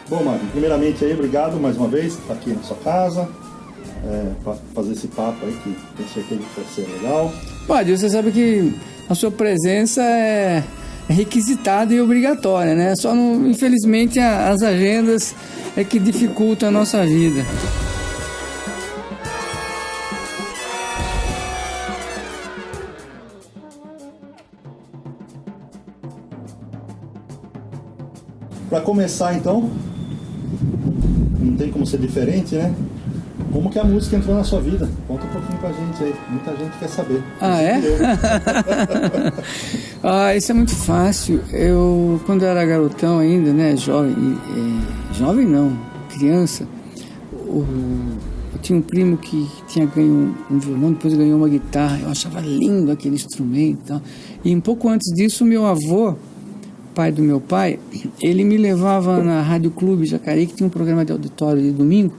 Bom, Magno, primeiramente aí, obrigado mais uma vez por estar aqui na sua casa, para fazer esse papo aí que tenho certeza que vai ser legal. Pode, você sabe que a sua presença é requisitada e obrigatória, né? Só não, infelizmente as agendas é que dificultam a nossa vida. Para começar então, não tem como ser diferente, né? Como que a música entrou na sua vida? Conta um pouquinho pra gente aí, muita gente quer saber. Ah, é? Isso é muito fácil. Quando eu era garotão ainda, né, jovem não, criança, eu tinha um primo que tinha ganho um violão, depois ganhou uma guitarra, eu achava lindo aquele instrumento e tal. E um pouco antes disso, meu avô, pai do meu pai, ele me levava na Rádio Clube Jacareí, que tinha um programa de auditório de domingo.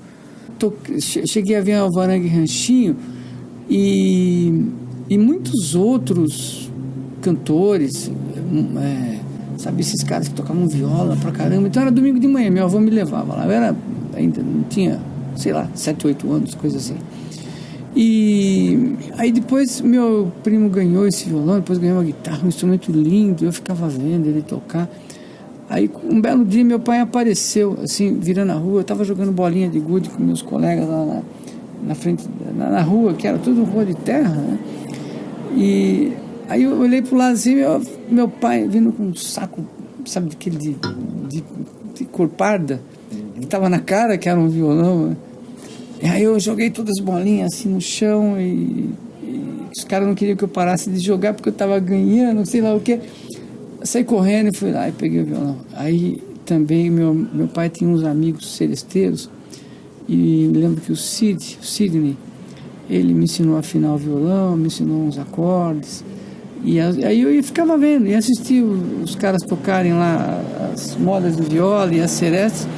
Cheguei a ver a Alvarenga e Ranchinho e muitos outros cantores, sabe, esses caras que tocavam viola pra caramba. Então era domingo de manhã, meu avô me levava lá. Eu ainda não tinha, sei lá, 7, 8 anos, coisa assim. E aí depois meu primo ganhou esse violão, depois ganhou uma guitarra, um instrumento lindo, eu ficava vendo ele tocar. Aí um belo dia meu pai apareceu, assim, virando a rua, eu estava jogando bolinha de gude com meus colegas lá na frente, na rua, que era tudo rua de terra, né? E aí eu olhei pro lado assim, meu pai vindo com um saco, sabe, daquele de cor parda, que estava na cara, que era um violão, né? E aí eu joguei todas as bolinhas assim no chão e os caras não queriam que eu parasse de jogar porque eu estava ganhando, sei lá o que. Saí correndo e fui lá e peguei o violão. Aí também meu pai tinha uns amigos seresteiros e lembro que o Sidney, ele me ensinou a afinar o violão, me ensinou uns acordes. E aí eu ficava vendo e assistia os caras tocarem lá as modas de viola e as serestas.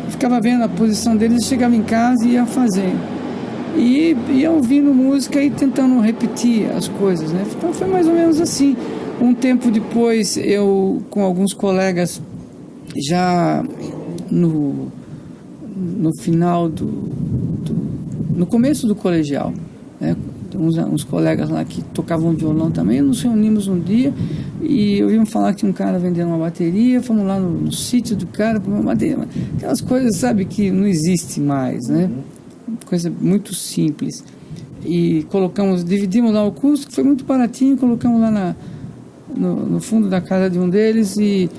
Ficava vendo a posição deles, chegava em casa e ia fazendo. E ia ouvindo música e tentando repetir as coisas, né? Então foi mais ou menos assim. Um tempo depois, eu com alguns colegas, já no final no começo do colegial, né? Uns colegas lá que tocavam violão também, nos reunimos um dia e ouvimos falar que tinha um cara vendendo uma bateria, fomos lá no sítio do cara com uma bateria, aquelas coisas, sabe, que não existem mais, né? Coisa muito simples. E dividimos lá o custo, que foi muito baratinho, colocamos lá no fundo da casa de um deles e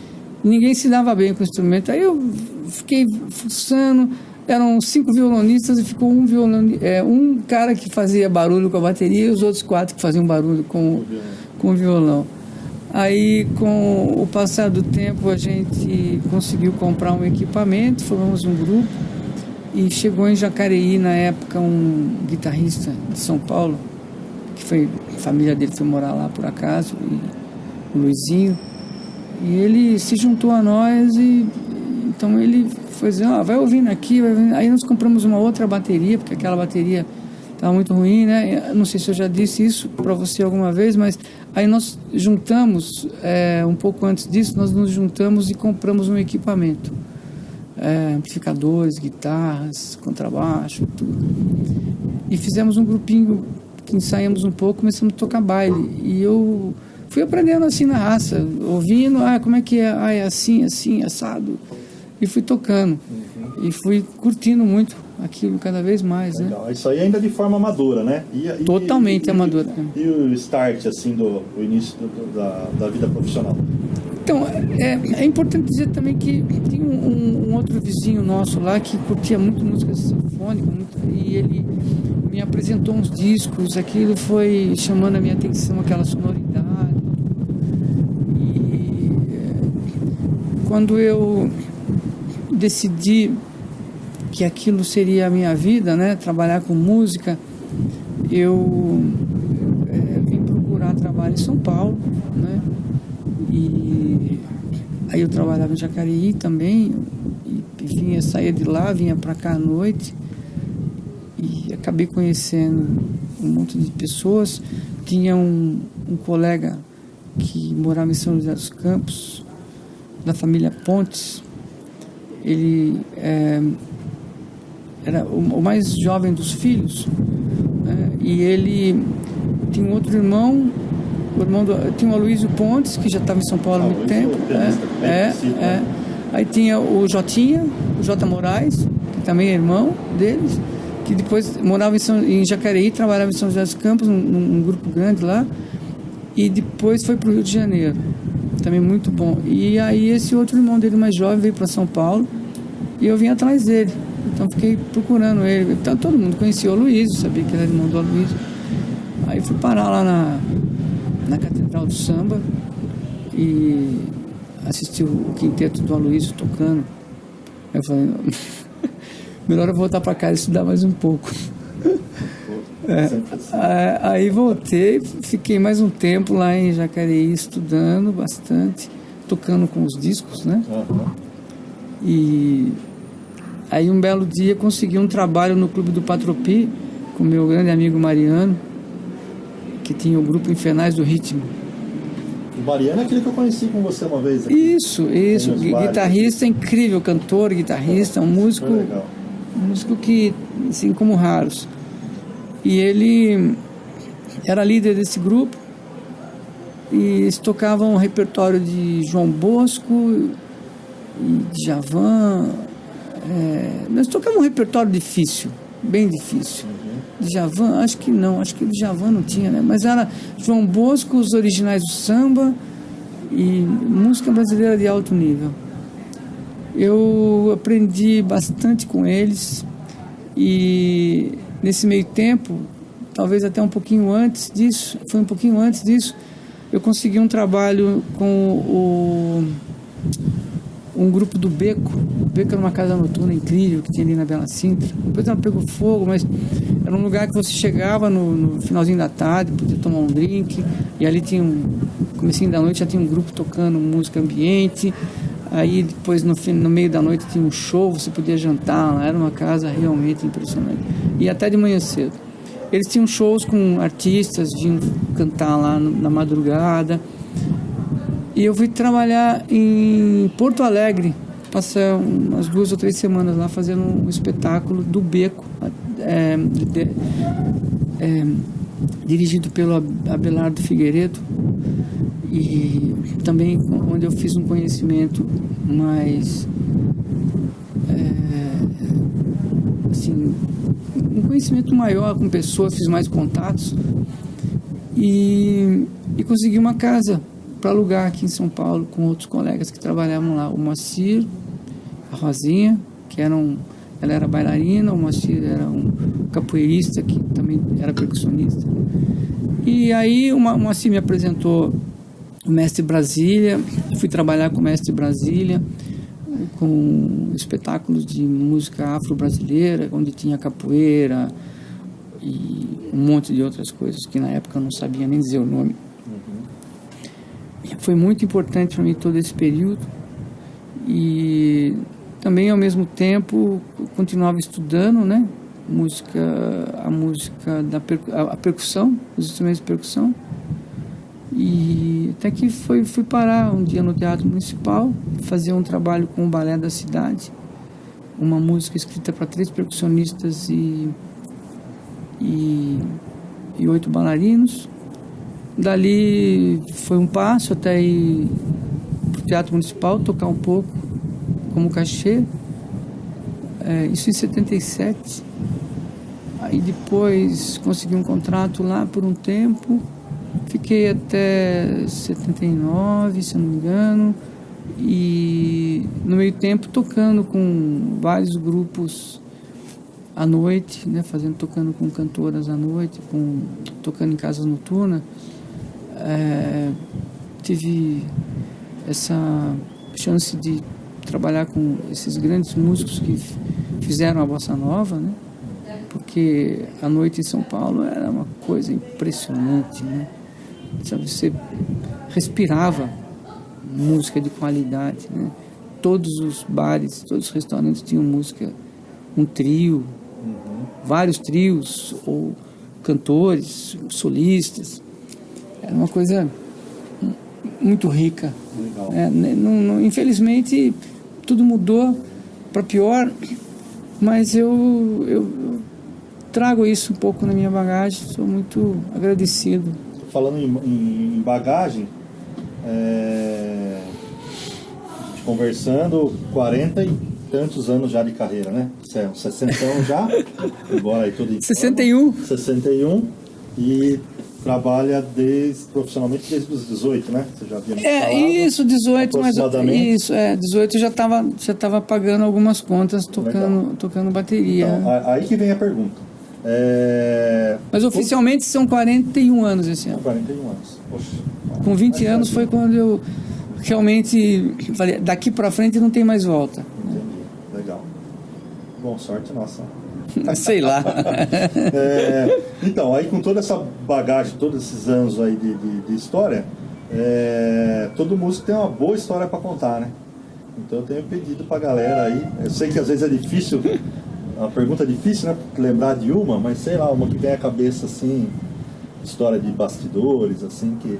ninguém se dava bem com o instrumento. Aí eu fiquei fuçando. Eram 5 violonistas e ficou um cara que fazia barulho com a bateria e os outros 4 que faziam barulho com o violão. Aí, com o passar do tempo, a gente conseguiu comprar um equipamento, formamos um grupo e chegou em Jacareí, na época, um guitarrista de São Paulo, que a família dele foi morar lá por acaso, o Luizinho, e ele se juntou a nós e então ele foi dizer, vai ouvindo aqui, vai ouvindo. Aí nós compramos uma outra bateria, porque aquela bateria estava muito ruim, né? Eu não sei se eu já disse isso para você alguma vez, mas aí nós juntamos, um pouco antes disso, nós nos juntamos e compramos um equipamento. Amplificadores, guitarras, contrabaixo, tudo. E fizemos um grupinho que ensaiamos um pouco, começamos a tocar baile. E eu fui aprendendo assim na raça, ouvindo, como é que é? É assim, assim, assado. E fui tocando. E fui curtindo muito aquilo cada vez mais, legal, né? Isso aí ainda de forma amadora, né? Totalmente amadora. E o start, assim, o início da vida profissional? Então, é importante dizer também que tinha um outro vizinho nosso lá que curtia muito música sinfônica, e ele me apresentou uns discos, aquilo foi chamando a minha atenção, aquela sonoridade. E quando eu decidi que aquilo seria a minha vida, né, trabalhar com música, eu vim procurar trabalho em São Paulo, né, e aí eu trabalhava em Jacareí também, e saía de lá, vinha para cá à noite, e acabei conhecendo um monte de pessoas. Tinha um colega que morava em São José dos Campos, da família Pontes. ele era o mais jovem dos filhos, né? E ele tinha um outro irmão, tinha o Aloysio Pontes, que já estava em São Paulo há muito tempo. Aí tinha o Jotinha, o Jota Moraes, que também é irmão deles, que depois morava em Jacareí, trabalhava em São José dos Campos, num grupo grande lá, e depois foi para o Rio de Janeiro, também muito bom. E aí esse outro irmão dele mais jovem veio para São Paulo e eu vim atrás dele, então fiquei procurando ele. Então todo mundo conhecia o Aloysio, sabia que ele era irmão do Aloysio. Aí fui parar lá na Catedral do Samba e assisti o quinteto do Aloysio tocando. Aí eu falei, melhor eu voltar para casa e estudar mais um pouco. Aí voltei, fiquei mais um tempo lá em Jacareí estudando bastante, tocando com os discos, né? E aí um belo dia consegui um trabalho no Clube do Patropi com meu grande amigo Mariano, que tinha o grupo Infernais do Ritmo. O Mariano é aquele que eu conheci com você uma vez aqui. Isso, guitarrista incrível, cantor, guitarrista, um músico que, assim, como raros. E ele era líder desse grupo e eles tocavam um repertório de João Bosco e de Djavan. Nós tocamos um repertório difícil, bem difícil. Djavan, acho que o Djavan não tinha, né? Mas era João Bosco, os originais do samba e música brasileira de alto nível. Eu aprendi bastante com eles e nesse meio tempo, talvez até um pouquinho antes disso, eu consegui um trabalho com um grupo do Beco. O Beco era uma casa noturna incrível que tinha ali na Bela Sintra. Depois ela pegou fogo, mas era um lugar que você chegava no finalzinho da tarde, podia tomar um drink, e ali tinha comecinho da noite já tinha um grupo tocando música ambiente. Aí depois no meio da noite tinha um show, você podia jantar lá, era uma casa realmente impressionante. E até de manhã cedo. Eles tinham shows com artistas, vinham cantar lá na madrugada. E eu fui trabalhar em Porto Alegre, passei umas 2 ou 3 semanas lá fazendo um espetáculo do Beco, dirigido pelo Abelardo Figueiredo, e também onde eu fiz um conhecimento mais assim, um conhecimento maior com pessoas, fiz mais contatos e consegui uma casa para alugar aqui em São Paulo com outros colegas que trabalhavam lá, o Moacir, a Rosinha, ela era bailarina, o Moacir era um capoeirista que também era percussionista. E aí o Moacir me apresentou o Mestre Brasília, fui trabalhar com o Mestre Brasília, com espetáculos de música afro-brasileira, onde tinha capoeira e um monte de outras coisas que na época eu não sabia nem dizer o nome. Foi muito importante para mim todo esse período e também ao mesmo tempo continuava estudando, né, a percussão, os instrumentos de percussão, e até que fui parar um dia no Teatro Municipal, fazer um trabalho com o Balé da Cidade, uma música escrita para 3 percussionistas e 8 bailarinos. Dali foi um passo até ir para o Teatro Municipal, tocar um pouco como cachê, isso em 77. Aí depois consegui um contrato lá por um tempo, fiquei até 79, se eu não me engano, e no meio tempo tocando com vários grupos à noite, né, tocando com cantoras à noite, tocando em casas noturnas. Tive essa chance de trabalhar com esses grandes músicos que fizeram a bossa nova, né? Porque a noite em São Paulo era uma coisa impressionante, né? Sabe, você respirava música de qualidade, né? Todos os bares, todos os restaurantes tinham música, um trio, vários trios ou cantores, solistas. Era uma coisa muito rica. Infelizmente tudo mudou para pior, mas eu trago isso um pouco na minha bagagem, sou muito agradecido. Falando em bagagem, conversando, 40 e tantos anos já de carreira, né? Você é um 60 já, embora aí tudo em 61. 61 e trabalha profissionalmente desde os 18, né? Você já havia me falado, isso, 18, mas isso, 18 eu já tava pagando algumas contas tocando bateria. Então, aí que vem a pergunta. Mas oficialmente são 41 anos esse ano. 41 anos. Poxa. Com 20 anos foi quando eu realmente falei, daqui pra frente não tem mais volta. Entendi, legal. Bom, sorte nossa. Sei lá. Então, aí com toda essa bagagem, todos esses anos aí de história, todo músico tem uma boa história para contar, né? Então eu tenho pedido pra galera aí, eu sei que às vezes é difícil, uma pergunta difícil, né? Lembrar de uma, mas sei lá, uma que vem à cabeça assim, história de bastidores, assim, que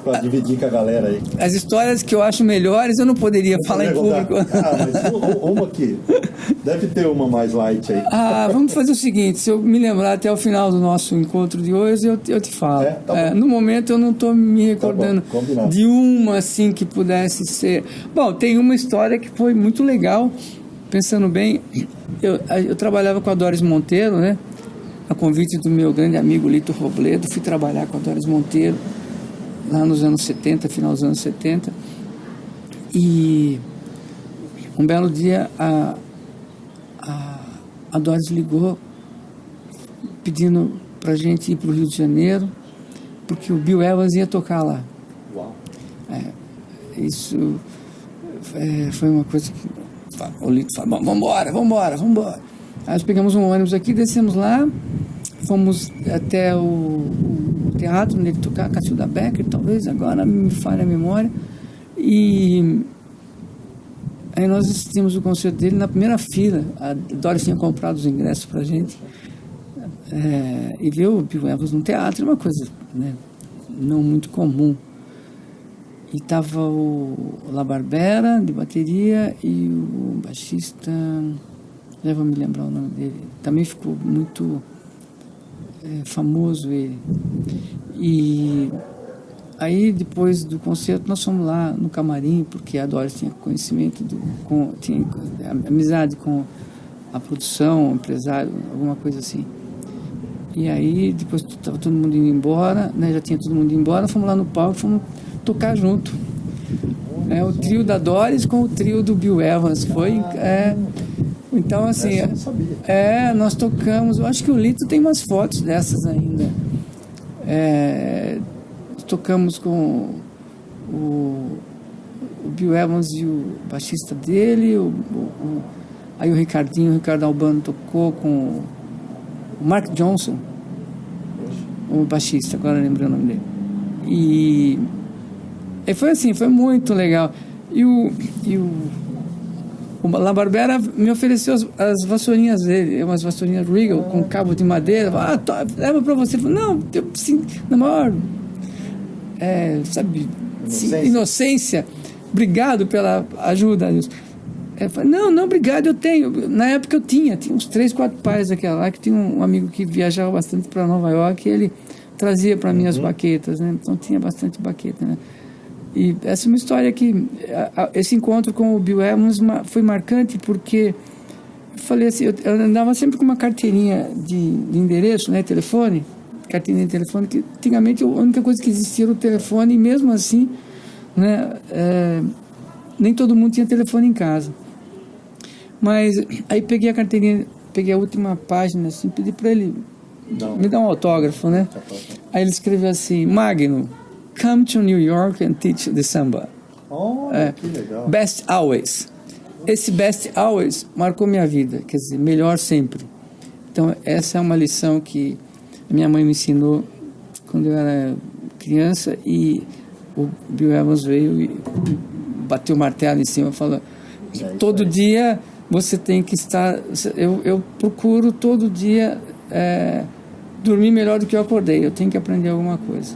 para dividir com a galera aí. As histórias que eu acho melhores eu não poderia falar em público. Mas uma aqui. Deve ter uma mais light aí. Vamos fazer o seguinte, se eu me lembrar até o final do nosso encontro de hoje, eu te falo. Tá no momento eu não estou me recordando de uma assim que pudesse ser. Bom, tem uma história que foi muito legal, pensando bem, eu trabalhava com a Doris Monteiro, né? A convite do meu grande amigo Lito Robledo, fui trabalhar com a Doris Monteiro lá nos anos 70, final dos anos 70, e um belo dia a Doris ligou pedindo pra gente ir pro Rio de Janeiro, porque o Bill Evans ia tocar lá. Uau. Isso foi uma coisa que o Lito falou, vambora. Aí nós pegamos um ônibus aqui, descemos lá, fomos até o teatro onde ele tocava, Cacilda Becker, talvez, agora me falha a memória, e aí nós assistimos o concerto dele na primeira fila. A Doris tinha comprado os ingressos pra gente, e ver o Bill Evans no teatro é uma coisa, né, não muito comum. E tava o La Barbera de bateria e o baixista, já vou me lembrar o nome dele, também ficou muito famoso ele. E aí depois do concerto nós fomos lá no camarim, porque a Doris tinha conhecimento, tinha amizade com a produção, o empresário, alguma coisa assim. E aí depois estava todo mundo indo embora, né, já tinha todo mundo indo embora, fomos lá no palco, fomos tocar junto. O trio da Doris com o trio do Bill Evans. Foi... Então, assim, nós tocamos, eu acho que o Lito tem umas fotos dessas ainda. Tocamos com o Bill Evans e o baixista dele, aí o Ricardo Albano tocou com o Mark Johnson, o baixista, agora lembrei o nome dele. E foi assim, foi muito legal. E o La Barbera me ofereceu as vassourinhas dele, umas vassourinhas Regal com cabo de madeira. Leva pra você. Não, eu sinto na maior inocência. Obrigado pela ajuda. Não, obrigado, eu tenho. Na época eu tinha uns 3, 4 pares daquela lá, que tinha um amigo que viajava bastante para Nova York, e ele trazia para mim as baquetas, né? Então tinha bastante baqueta, né? E essa é uma história que esse encontro com o Bill Evans foi marcante, porque eu falei assim, eu andava sempre com uma carteirinha de endereço, né, telefone, carteirinha de telefone, que antigamente a única coisa que existia era o telefone, e mesmo assim, né, nem todo mundo tinha telefone em casa. Mas aí peguei a carteirinha, peguei a última página, assim, pedi para ele me dar um autógrafo, né? Aí ele escreveu assim: Magno, come to New York and teach the samba. Que legal. Best always. Esse best always marcou minha vida, quer dizer, melhor sempre. Então essa é uma lição que a minha mãe me ensinou quando eu era criança, e o Bill Evans veio e bateu o martelo em cima, falou: todo dia você tem que estar... Eu procuro todo dia dormir melhor do que eu acordei, eu tenho que aprender alguma coisa.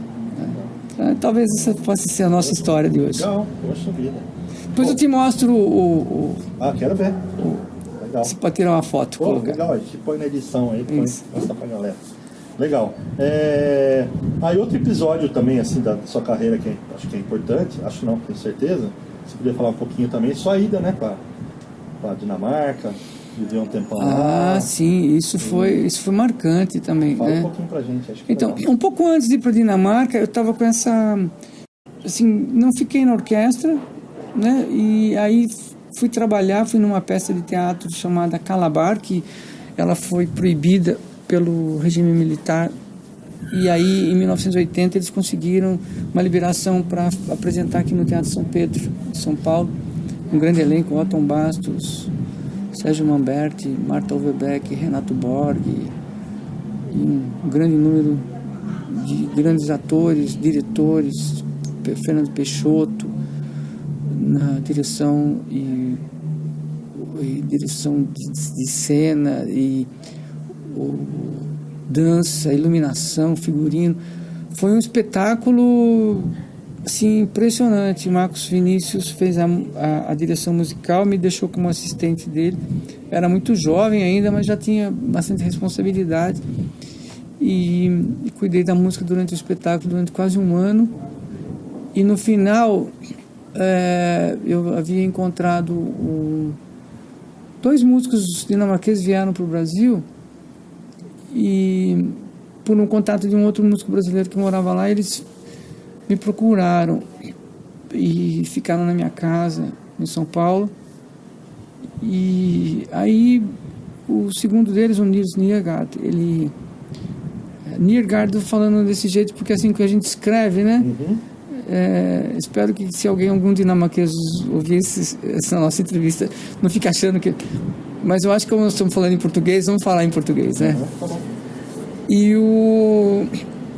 Talvez essa possa ser a nossa história de hoje. Legal, poxa vida. Depois eu te mostro quero ver. Legal. Você pode tirar uma foto. Legal, a gente põe na edição aí, mostra pra galera. Legal. Aí outro episódio também, assim, da sua carreira que acho que é importante, acho não, tenho certeza. Você podia falar um pouquinho também, sua ida, né, pra Dinamarca, viver um tempão lá. Sim, isso foi marcante também. Fala né? um pouquinho pra gente, acho que então, legal. Um pouco antes de ir pra Dinamarca, eu tava com essa... Assim, não fiquei na orquestra, né, e aí fui trabalhar, fui numa peça de teatro chamada Calabar, que ela foi proibida pelo regime militar, e aí em 1980 eles conseguiram uma liberação para apresentar aqui no Teatro São Pedro, em São Paulo, um grande elenco, Otton Bastos, Sérgio Manberti, Marta Overbeck, Renato Borg, e um grande número de grandes atores, diretores, Fernando Peixoto na direção e direção de cena e dança, iluminação, figurino. Foi um espetáculo assim, impressionante. Marcos Vinícius fez a direção musical, me deixou como assistente dele. Era muito jovem ainda, mas já tinha bastante responsabilidade. E cuidei da música durante o espetáculo durante quase um ano. E no final, eu havia encontrado dois músicos dinamarqueses vieram para o Brasil, e por um contato de um outro músico brasileiro que morava lá, eles me procuraram e ficaram na minha casa em São Paulo. E aí o segundo deles, o Nils Niergaard, Niergaard falando desse jeito porque assim que a gente escreve, né? Espero que se algum dinamarquês ouvisse essa nossa entrevista, não fique achando que... Mas eu acho que como nós estamos falando em português, vamos falar em português, né? E o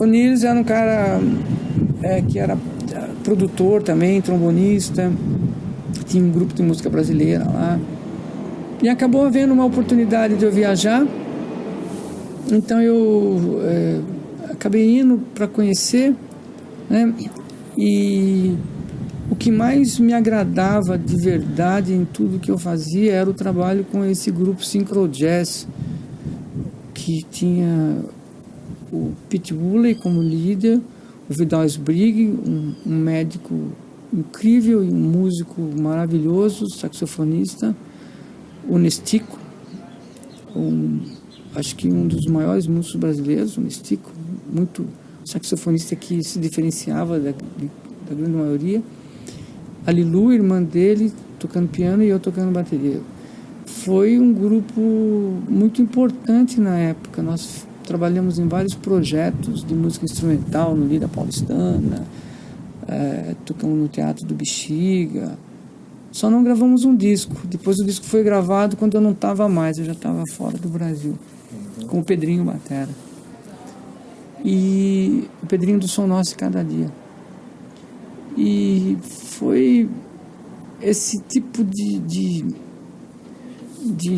Nils era um cara que era produtor também, trombonista, tinha um grupo de música brasileira lá. E acabou havendo uma oportunidade de eu viajar, então eu acabei indo para conhecer, né? E o que mais me agradava de verdade em tudo que eu fazia era o trabalho com esse grupo Synchro Jazz, que tinha o Pete Woolley como líder, o Vidal Sbrigg, um médico incrível e um músico maravilhoso, saxofonista, o Nestico, acho que um dos maiores músicos brasileiros, o Nestico, muito saxofonista que se diferenciava da grande maioria, a Lilu, irmã dele, tocando piano e eu tocando bateria. Foi um grupo muito importante na época. Nós trabalhamos em vários projetos de música instrumental no Lira Paulistana, tocamos no Teatro do Bexiga. Só não gravamos um disco. Depois o disco foi gravado quando eu não estava mais, eu já estava fora do Brasil, com o Pedrinho Batera. E o Pedrinho do Som Nosso Cada Dia. E foi esse tipo de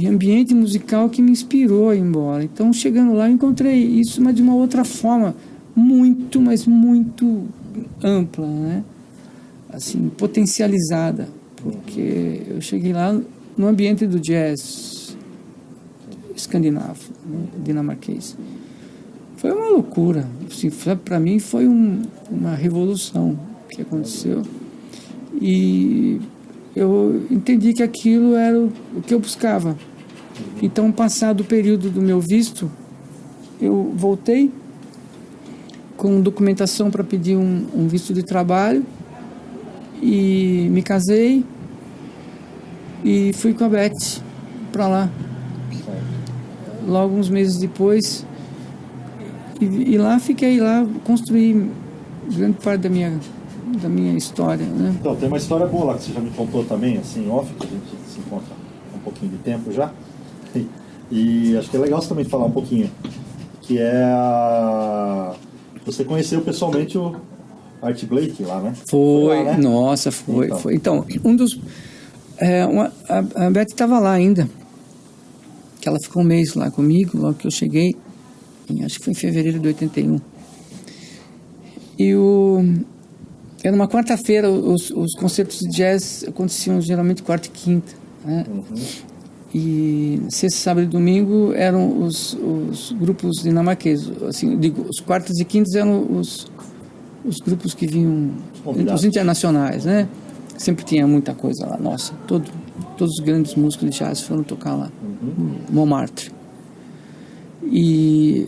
ambiente musical que me inspirou a ir embora. Então, chegando lá, eu encontrei isso, mas de uma outra forma, muito, mas muito ampla, né? Assim, potencializada, porque eu cheguei lá no ambiente do jazz escandinavo, né? Dinamarquês. Foi uma loucura, assim, para mim foi uma revolução que aconteceu, e eu entendi que aquilo era o que eu buscava. Então, passado o período do meu visto, eu voltei com documentação para pedir um visto de trabalho e me casei e fui com a Beth para lá. Logo uns meses depois, e lá fiquei, lá construí grande parte da minha história, né? Então, tem uma história boa lá que você já me contou também, assim, off, que a gente se encontra há um pouquinho de tempo já. E acho que é legal você também falar um pouquinho, que é você conheceu pessoalmente o Art Blakey lá, né? Foi lá, né? Nossa, foi. Então, a Beth estava lá ainda, que ela ficou um mês lá comigo, logo que eu cheguei, acho que foi em fevereiro de 81. E Era uma quarta-feira, os concertos de jazz aconteciam geralmente quarta e quinta, né? E sexta, sábado e domingo eram os grupos dinamarqueses, assim, digo, os quartas e quintas eram os grupos que vinham, os internacionais, né? Sempre tinha muita coisa lá, nossa, todos os grandes músicos de jazz foram tocar lá, no Montmartre. E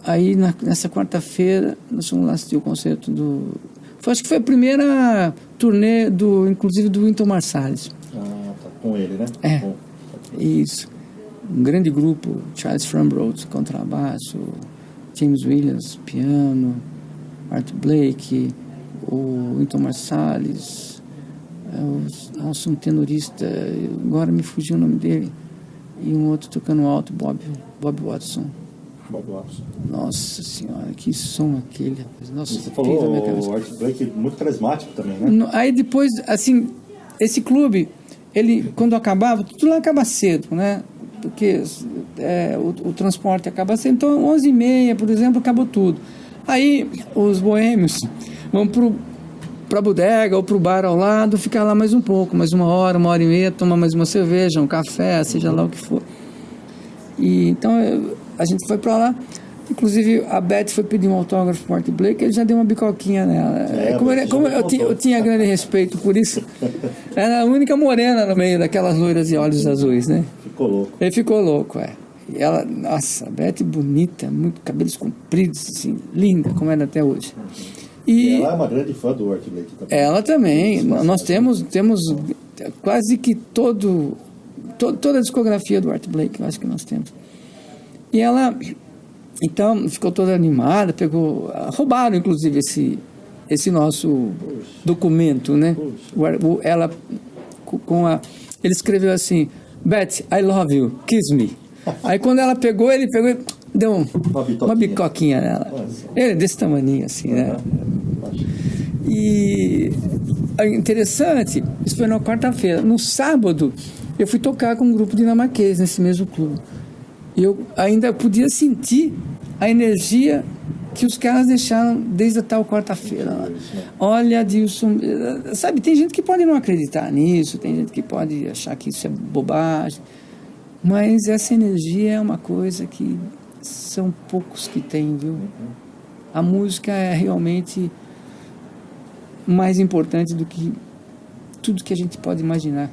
aí nessa quarta-feira nós fomos lá assistir o concerto acho que foi a primeira turnê inclusive do Wynton Marsalis. Ah, tá com ele, né? É, isso. Um grande grupo, Charles Frambrough, contrabaixo, James Williams, piano, Art Blake, o Wynton Marsalis, um tenorista, agora me fugiu o nome dele, e um outro tocando alto, Bob Watson. Nossa senhora, que som aquele. Nossa, você falou o Art Blake muito carismático também, né? Aí depois, assim, esse clube, ele, quando acabava, tudo lá acaba cedo, né? Porque o transporte acaba cedo. Então, 11h30, por exemplo, acabou tudo. Aí, os boêmios vão pra bodega ou pro bar ao lado, ficar lá mais um pouco, mais uma hora e meia, tomar mais uma cerveja, um café, seja lá o que for. E então a gente foi para lá, inclusive a Beth foi pedir um autógrafo pro Art Blake, ele já deu uma bicoquinha nela. Como eu tinha grande respeito por isso, era a única morena no meio daquelas loiras de olhos azuis, né? Ficou louco. Ele ficou louco, E ela, nossa, a Beth bonita, muito cabelos compridos, assim, linda, como era até hoje. E ela é uma grande fã do Art Blake também. Ela também. Nós temos quase que toda a discografia do Art Blake, eu acho que nós temos. E ela, então, ficou toda animada, roubaram, inclusive, esse nosso documento, né? Ela, ele escreveu assim, Beth, I love you, kiss me. Aí quando ela pegou, ele pegou e deu uma bicoquinha nela. Ele é desse tamanho, assim, né? E interessante, isso foi na quarta-feira. No sábado, eu fui tocar com um grupo dinamarquês nesse mesmo clube. E eu ainda podia sentir a energia que os caras deixaram desde a tal quarta-feira. Olha, Dilson, sabe, tem gente que pode não acreditar nisso, tem gente que pode achar que isso é bobagem, mas essa energia é uma coisa que são poucos que têm, viu? A música é realmente mais importante do que tudo que a gente pode imaginar.